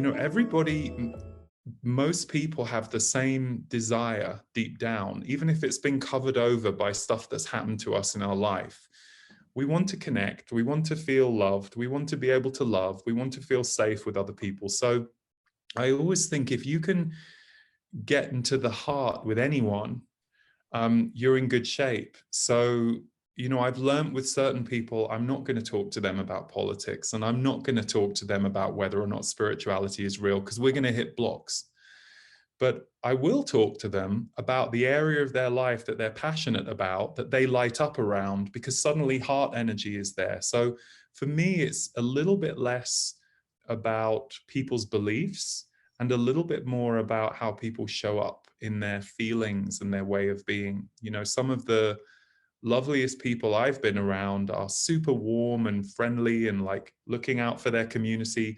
everybody, most people have the same desire deep down, even if it's been covered over by stuff that's happened to us in our life. We want to connect, we want to feel loved, we want to be able to love, we want to feel safe with other people. So I always think if you can get into the heart with anyone, you're in good shape. So, I've learned with certain people, I'm not going to talk to them about politics, and I'm not going to talk to them about whether or not spirituality is real, because we're going to hit blocks. But I will talk to them about the area of their life that they're passionate about, that they light up around, because suddenly heart energy is there. So for me, it's a little bit less about people's beliefs and a little bit more about how people show up in their feelings and their way of being. Some of the loveliest people I've been around are super warm and friendly and like looking out for their community.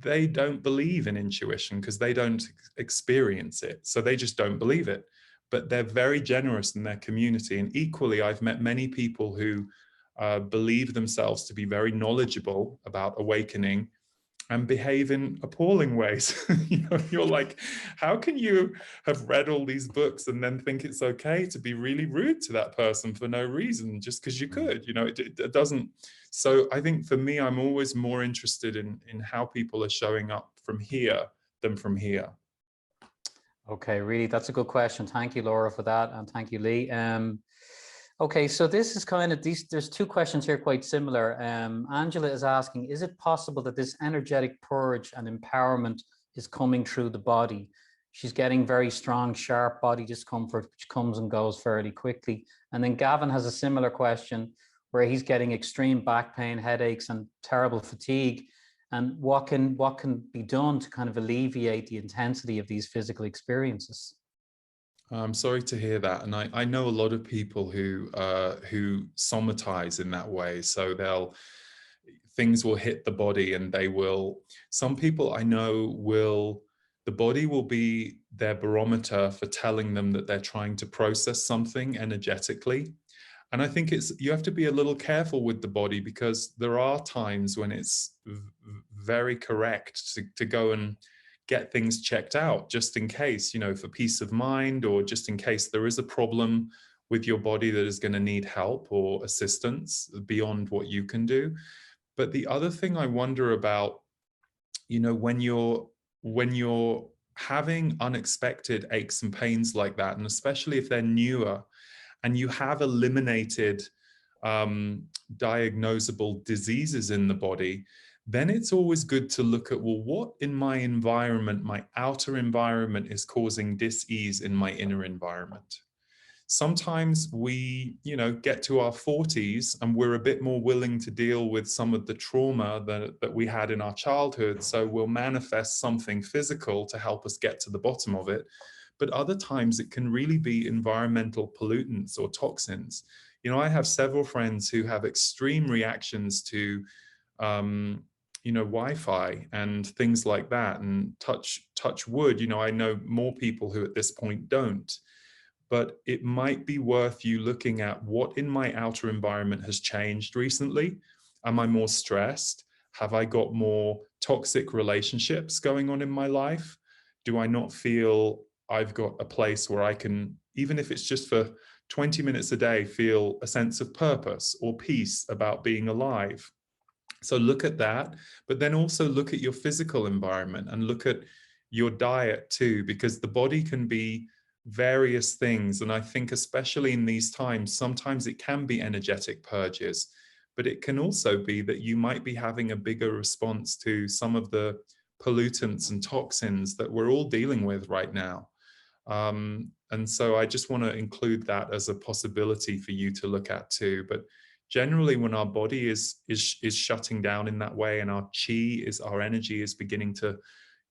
They don't believe in intuition because they don't experience it. So they just don't believe it. But they're very generous in their community. And equally, I've met many people who believe themselves to be very knowledgeable about awakening and behave in appalling ways. You're like, how can you have read all these books and then think it's okay to be really rude to that person for no reason, just because you could? It doesn't. So I think for me, I'm always more interested in how people are showing up from here than from here. Okay, really, that's a good question. Thank you, Laura, for that, and thank you, Lee. Okay, so this is kind of there's two questions here quite similar. Angela is asking, is it possible that this energetic purge and empowerment is coming through the body? She's getting very strong, sharp body discomfort, which comes and goes fairly quickly. And then Gavin has a similar question where he's getting extreme back pain, headaches, and terrible fatigue. And what can be done to kind of alleviate the intensity of these physical experiences? I'm sorry to hear that, and I know a lot of people who somatize in that way. So things will hit the body, and they will. Some people I know the body will be their barometer for telling them that they're trying to process something energetically. And I think you have to be a little careful with the body, because there are times when it's very correct to go and get things checked out, just in case, for peace of mind, or just in case there is a problem with your body that is going to need help or assistance beyond what you can do. But the other thing I wonder about, when you're having unexpected aches and pains like that, and especially if they're newer and you have eliminated diagnosable diseases in the body, then it's always good to look at, well, what in my environment, my outer environment, is causing dis-ease in my inner environment. Sometimes we, get to our 40s and we're a bit more willing to deal with some of the trauma that we had in our childhood. So we'll manifest something physical to help us get to the bottom of it. But other times it can really be environmental pollutants or toxins. I have several friends who have extreme reactions to Wi-Fi and things like that, and touch wood. I know more people who at this point don't, but it might be worth you looking at what in my outer environment has changed recently. Am I more stressed? Have I got more toxic relationships going on in my life? Do I not feel I've got a place where I can, even if it's just for 20 minutes a day, feel a sense of purpose or peace about being alive? So look at that, but then also look at your physical environment and look at your diet too, because the body can be various things. And I think especially in these times, sometimes it can be energetic purges, but it can also be that you might be having a bigger response to some of the pollutants and toxins that we're all dealing with right now. And so I just want to include that as a possibility for you to look at too. But generally, when our body is shutting down in that way, and our energy is beginning to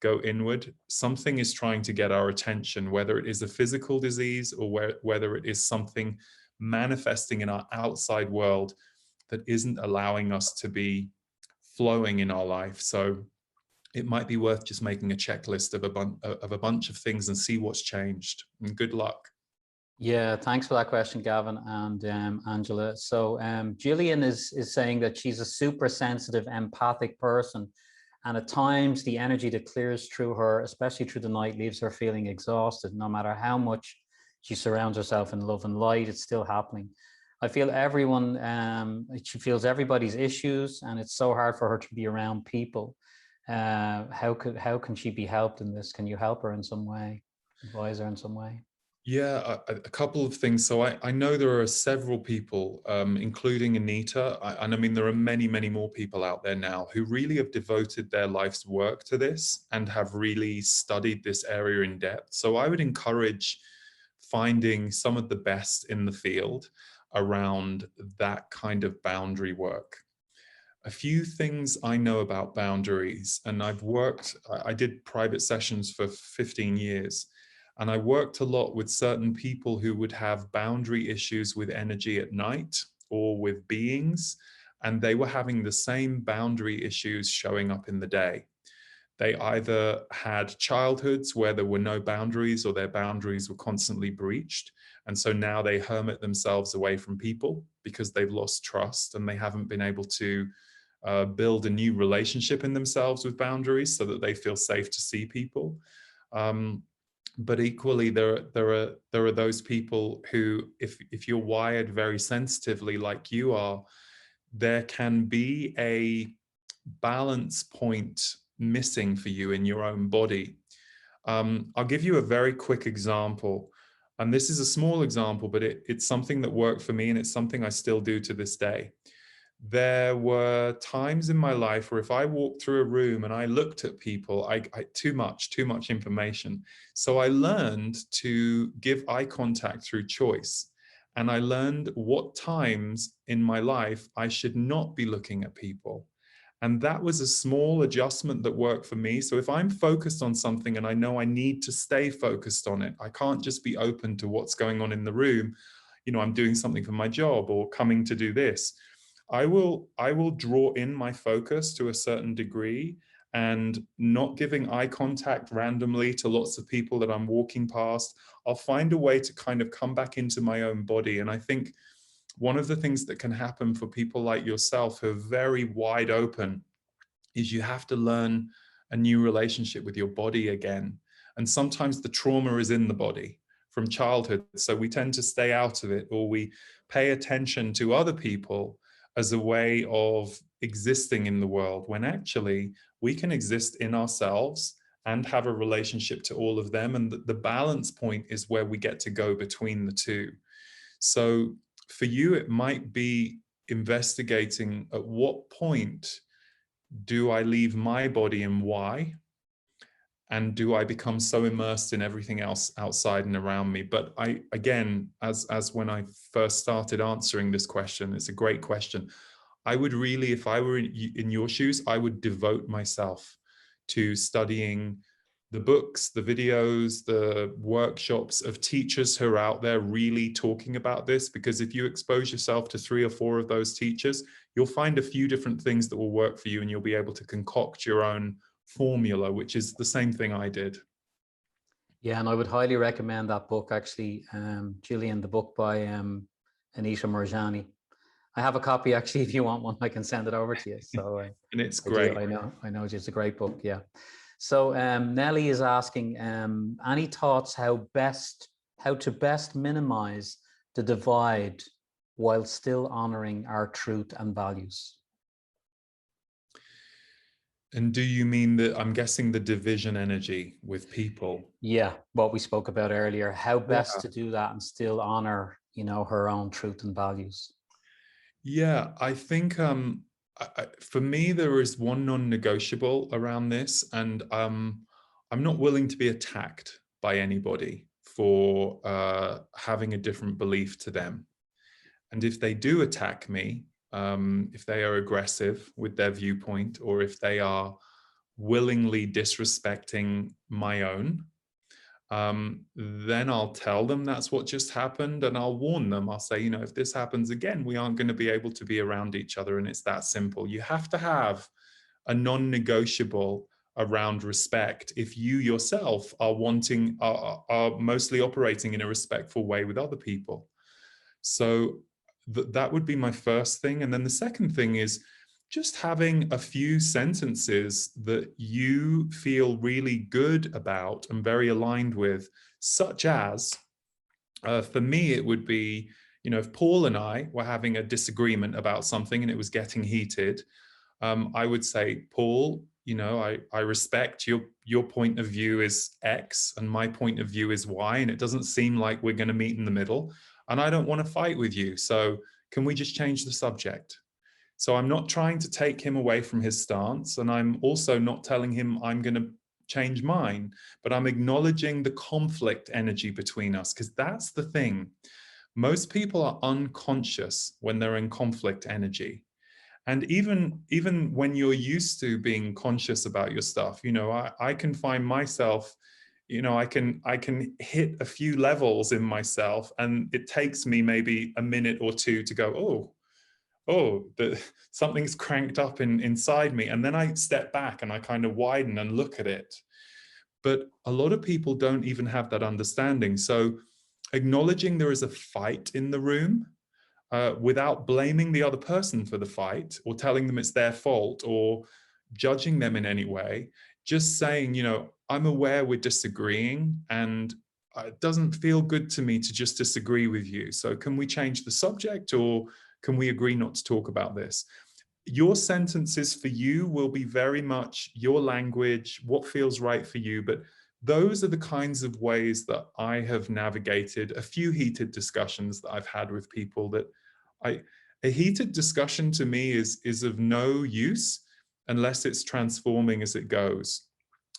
go inward, something is trying to get our attention, whether it is a physical disease or whether it is something manifesting in our outside world that isn't allowing us to be flowing in our life. So it might be worth just making a checklist of a bunch of things and see what's changed. And good luck. Yeah, thanks for that question, Gavin and Angela. So Gillian is saying that she's a super sensitive, empathic person, And at times, the energy that clears through her, especially through the night, leaves her feeling exhausted. No matter how much she surrounds herself in love and light, it's still happening. I feel everyone, she feels everybody's issues, and it's so hard for her to be around people. How can she be helped in this? Can you help her in some way? Advise her in some way? Yeah, a couple of things. So I know there are several people, including Anita, and I mean, there are many, many more people out there now who really have devoted their life's work to this and have really studied this area in depth. So I would encourage finding some of the best in the field around that kind of boundary work. A few things I know about boundaries, and I did private sessions for 15 years. And I worked a lot with certain people who would have boundary issues with energy at night or with beings, and they were having the same boundary issues showing up in the day. They either had childhoods where there were no boundaries or their boundaries were constantly breached. And so now they hermit themselves away from people because they've lost trust and they haven't been able to build a new relationship in themselves with boundaries so that they feel safe to see people. But equally, there are those people who, if you're wired very sensitively like you are, there can be a balance point missing for you in your own body. I'll give you a very quick example. And this is a small example, but it's something that worked for me, and it's something I still do to this day. There were times in my life where if I walked through a room and I looked at people, I too much information. So I learned to give eye contact through choice. And I learned what times in my life I should not be looking at people. And that was a small adjustment that worked for me. So if I'm focused on something and I know I need to stay focused on it, I can't just be open to what's going on in the room. You know, I'm doing something for my job or coming to do this. I will draw in my focus to a certain degree, and not giving eye contact randomly to lots of people that I'm walking past. I'll find a way to kind of come back into my own body. And I think one of the things that can happen for people like yourself who are very wide open is you have to learn a new relationship with your body again. And sometimes the trauma is in the body from childhood. So we tend to stay out of it, or we pay attention to other people as a way of existing in the world, when actually we can exist in ourselves and have a relationship to all of them. And the balance point is where we get to go between the two. So for you, it might be investigating at what point do I leave my body and why? And do I become so immersed in everything else outside and around me? But again, as when I first started answering this question, it's a great question. I would really, if I were in your shoes, I would devote myself to studying the books, the videos, the workshops of teachers who are out there really talking about this. Because if you expose yourself to 3 or 4 of those teachers, you'll find a few different things that will work for you, and you'll be able to concoct your own formula, which is the same thing I did. Yeah, and I would highly recommend that book, actually, Gillian, the book by Anita Moorjani. I have a copy, actually. If you want one, I can send it over to you. So, and it's great. I know, it's a great book. Yeah. So Nelly is asking, any thoughts how to best minimize the divide while still honoring our truth and values? And do you mean that, I'm guessing, the division energy with people? Yeah, what we spoke about earlier, how best to do that and still honor, her own truth and values. Yeah, I think for me, there is one non-negotiable around this, and I'm not willing to be attacked by anybody for having a different belief to them. And if they do attack me, if they are aggressive with their viewpoint, or if they are willingly disrespecting my own, then I'll tell them that's what just happened, and I'll warn them. I'll say, if this happens again, we aren't going to be able to be around each other. And it's that simple. You have to have a non-negotiable around respect if you yourself are mostly operating in a respectful way with other people. So that would be my first thing. And then the second thing is, just having a few sentences that you feel really good about and very aligned with, such as, for me, it would be, if Paul and I were having a disagreement about something and it was getting heated, I would say, Paul, I respect your point of view is X and my point of view is Y, and it doesn't seem like we're going to meet in the middle, and I don't want to fight with you. So can we just change the subject? So I'm not trying to take him away from his stance, and I'm also not telling him I'm going to change mine, but I'm acknowledging the conflict energy between us, because that's the thing. Most people are unconscious when they're in conflict energy. And even when you're used to being conscious about your stuff, I can find myself, I can hit a few levels in myself, and it takes me maybe a minute or two to go, something's cranked up inside me. And then I step back and I kind of widen and look at it. But a lot of people don't even have that understanding. So acknowledging there is a fight in the room, without blaming the other person for the fight or telling them it's their fault or judging them in any way, just saying, I'm aware we're disagreeing, and it doesn't feel good to me to just disagree with you. So can we change the subject, or can we agree not to talk about this? Your sentences for you will be very much your language, what feels right for you. But those are the kinds of ways that I have navigated a few heated discussions that I've had with people. That a heated discussion to me is of no use unless it's transforming as it goes.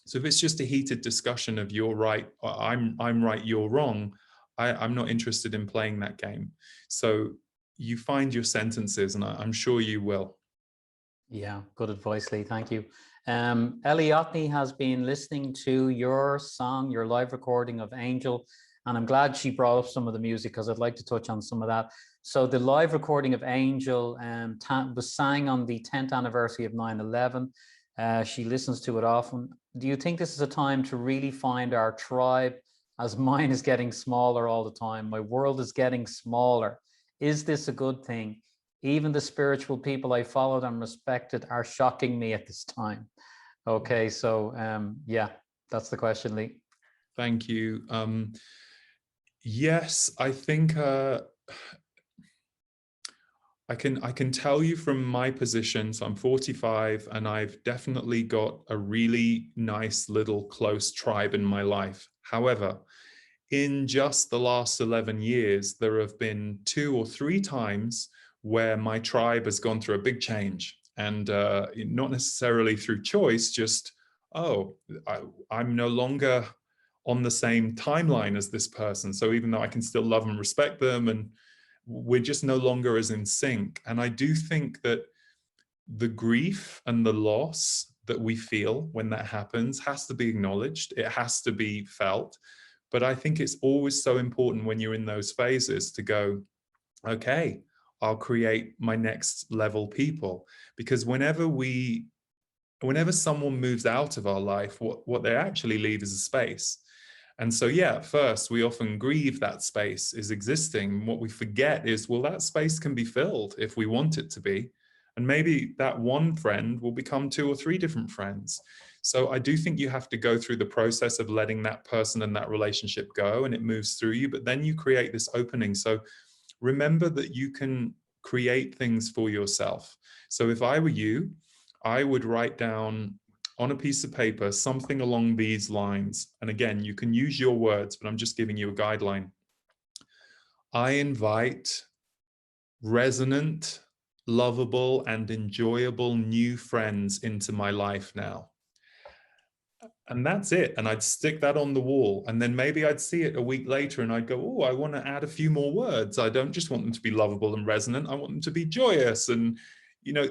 So if it's just a heated discussion of you're right, I'm right, you're wrong, I'm not interested in playing that game. So you find your sentences, and I'm sure you will. Yeah, good advice, Lee. Thank you. Eliotney has been listening to your song, your live recording of Angel, and I'm glad she brought up some of the music because I'd like to touch on some of that. So the live recording of Angel was sang on the 10th anniversary of 9/11. She listens to it often. Do you think this is a time to really find our tribe, as mine is getting smaller all the time? My world is getting smaller. Is this a good thing? Even the spiritual people I followed and respected are shocking me at this time. Okay, so yeah, that's the question, Lee. Thank you. Yes, I think I can tell you from my position. So I'm 45, and I've definitely got a really nice little close tribe in my life. However, in just the last 11 years, there have been 2 or 3 times where my tribe has gone through a big change, and not necessarily through choice, just, I'm no longer on the same timeline as this person. So even though I can still love and respect them, and we're just no longer as in sync. And I do think that the grief and the loss that we feel when that happens has to be acknowledged. It has to be felt. But I think it's always so important when you're in those phases to go, okay, I'll create my next level people. Because whenever someone moves out of our life, what they actually leave is a space. And so, yeah, at first, we often grieve that space is existing. What we forget is, well, that space can be filled if we want it to be. And maybe that one friend will become 2 or 3 different friends. So I do think you have to go through the process of letting that person and that relationship go, and it moves through you, but then you create this opening. So remember that you can create things for yourself. So if I were you, I would write down on a piece of paper something along these lines. And again, you can use your words, but I'm just giving you a guideline. I invite resonant, lovable, and enjoyable new friends into my life now. And that's it. And I'd stick that on the wall. And then maybe I'd see it a week later and I'd go, oh, I want to add a few more words. I don't just want them to be lovable and resonant. I want them to be joyous. And,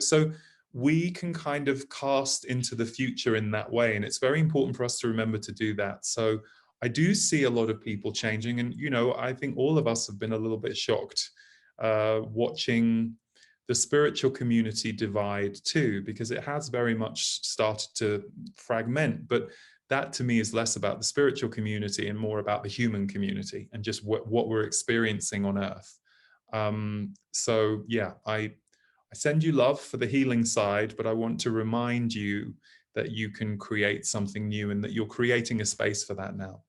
so we can kind of cast into the future in that way. And it's very important for us to remember to do that. So I do see a lot of people changing. And, I think all of us have been a little bit shocked watching the spiritual community divide too, because it has very much started to fragment. But that to me is less about the spiritual community and more about the human community and just what we're experiencing on Earth. So yeah, I send you love for the healing side, but I want to remind you that you can create something new and that you're creating a space for that now.